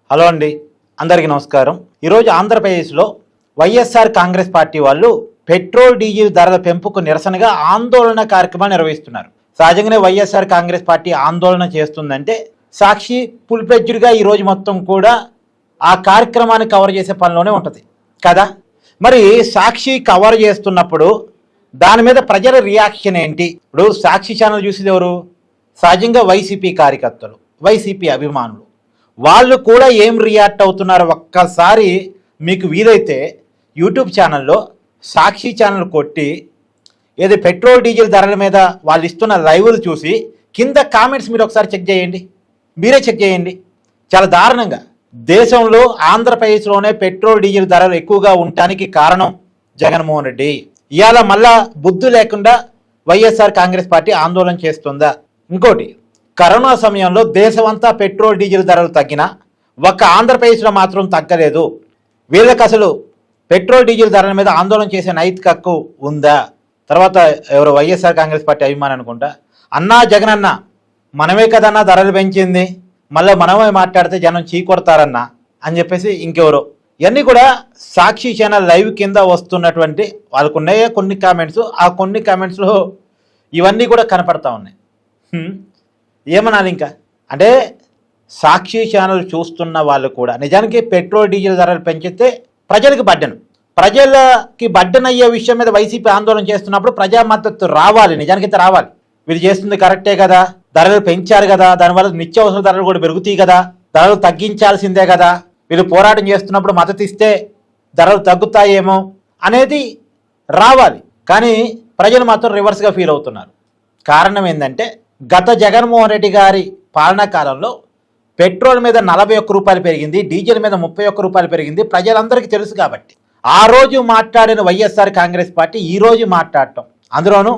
Hello అండి, అందరికీ నమస్కారం. ఈరోజు ఆంధ్రప్రదేశ్లో వైఎస్ఆర్ కాంగ్రెస్ పార్టీ వాళ్ళు పెట్రోల్ డీజిల్ ధరల పెంపుకు నిరసనగా ఆందోళన కార్యక్రమాన్ని నిర్వహిస్తున్నారు. సహజంగానే వైఎస్ఆర్ కాంగ్రెస్ పార్టీ ఆందోళన చేస్తుందంటే సాక్షి ఫుల్-ఫ్లెడ్జ్డ్గా ఈరోజు మొత్తం కూడా ఆ కార్యక్రమాన్ని కవర్ చేసే పనిలోనే ఉంటుంది కదా. మరి సాక్షి కవర్ చేస్తున్నప్పుడు దాని మీద ప్రజల రియాక్షన్ ఏంటి? ఇప్పుడు సాక్షి ఛానల్ చూసేది ఎవరు? సహజంగా వైసీపీ కార్యకర్తలు, వైసీపీ అభిమానులు. వాళ్ళు కూడా ఏం రియాక్ట్ అవుతున్నారు ఒక్కసారి మీకు వీలైతే యూట్యూబ్ ఛానల్లో సాక్షి ఛానల్ కొట్టి ఏదో పెట్రోల్ డీజిల్ ధరల మీద వాళ్ళు ఇస్తున్న లైవ్లు చూసి కింద కామెంట్స్ మీరు ఒకసారి చెక్ చేయండి. మీరే చెక్ చేయండి. చాలా దారుణంగా దేశంలో ఆంధ్రప్రదేశ్లోనే పెట్రోల్ డీజిల్ ధరలు ఎక్కువగా ఉండటానికి కారణం జగన్మోహన్ రెడ్డి. ఇవాళ మళ్ళా బుద్ధి లేకుండా వైఎస్ఆర్ కాంగ్రెస్ పార్టీ ఆందోళన చేస్తుందా? ఇంకోటి, కరోనా సమయంలో దేశమంతా పెట్రోల్ డీజిల్ ధరలు తగ్గినా ఒక్క ఆంధ్రప్రదేశ్లో మాత్రం తగ్గలేదు. వీళ్ళకి అసలు పెట్రోల్ డీజిల్ ధరల మీద ఆందోళన చేసే నైతిక హక్కు ఉందా? తర్వాత ఎవరు వైఎస్ఆర్ కాంగ్రెస్ పార్టీ అభిమాని అనుకుంటా, అన్నా జగనన్న మనమే కదన్నా ధరలు పెంచింది, మళ్ళీ మనమే మాట్లాడితే జనం చీకొడతారన్నా అని చెప్పేసి ఇంకెవరో. ఇవన్నీ కూడా సాక్షి ఛానల్ లైవ్ కింద వస్తున్నటువంటి వాళ్ళకున్నాయే కొన్ని కామెంట్స్. ఆ కొన్ని కామెంట్స్లో ఇవన్నీ కూడా కనపడతా ఉన్నాయి. ఏమనాలి ఇంకా అంటే సాక్షి ఛానల్ చూస్తున్న వాళ్ళు కూడా నిజానికి పెట్రోల్ డీజిల్ ధరలు పెంచితే ప్రజలకి బడ్డెన్ అయ్యే విషయం మీద వైసీపీ ఆందోళన చేస్తున్నప్పుడు ప్రజా మద్దతు రావాలి. నిజానికైతే రావాలి. వీళ్ళు చేస్తుంది కరెక్టే కదా, ధరలు పెంచారు కదా, దానివల్ల నిత్యావసర ధరలు కూడా పెరుగుతాయి కదా, ధరలు తగ్గించాల్సిందే కదా, వీళ్ళు పోరాటం చేస్తున్నప్పుడు మద్దతు ఇస్తే ధరలు తగ్గుతాయేమో అనేది రావాలి. కానీ ప్రజలు మాత్రం రివర్స్గా ఫీల్ అవుతున్నారు. కారణం ఏంటంటే గత జగన్మోహన్ రెడ్డి గారి పాలనా కాలంలో పెట్రోల్ మీద 41 రూపాయలు పెరిగింది, డీజిల్ మీద 31 రూపాయలు పెరిగింది. ప్రజలందరికీ తెలుసు కాబట్టి ఆ రోజు మాట్లాడిన వైఎస్ఆర్ కాంగ్రెస్ పార్టీ ఈ రోజు మాట్లాడటం, అందులోనూ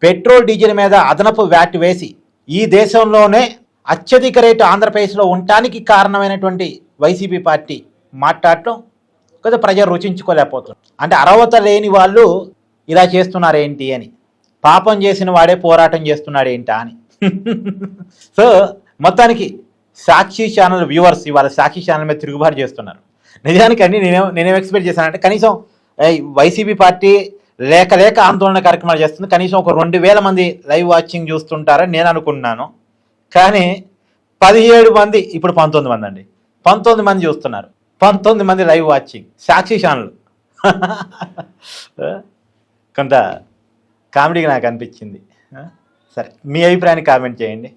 పెట్రోల్ డీజిల్ మీద అదనపు వ్యాట్ వేసి ఈ దేశంలోనే అత్యధిక రేటు ఆంధ్రప్రదేశ్లో ఉండటానికి కారణమైనటువంటి వైసీపీ పార్టీ మాట్లాడటం కొద్దిగా ప్రజలు రుచించుకోలేకపోతున్నారు. అంటే అర్హత లేని వాళ్ళు ఇలా చేస్తున్నారేంటి అని, పాపం చేసిన వాడే పోరాటం చేస్తున్నాడు ఏంటా అని. సో మొత్తానికి సాక్షి ఛానల్ వ్యూవర్స్ ఇవాళ సాక్షి ఛానల్ మీద తిరుగుబాటు చేస్తున్నారు. నిజానికి అన్ని నేనేం ఎక్స్పెక్ట్ చేశానంటే కనీసం వైసీపీ పార్టీ లేక ఆందోళన కార్యక్రమాలు చేస్తుంది, కనీసం ఒక 2000 మంది లైవ్ వాచింగ్ చూస్తుంటారని నేను అనుకున్నాను. కానీ 17 మంది, ఇప్పుడు 19 మంది అండి, 19 మంది చూస్తున్నారు. 19 మంది లైవ్ వాచింగ్ సాక్షి ఛానల్. కొంత కామెడీగా నాకు అనిపించింది. సరే, మీ అభిప్రాయాన్ని కామెంట్ చేయండి.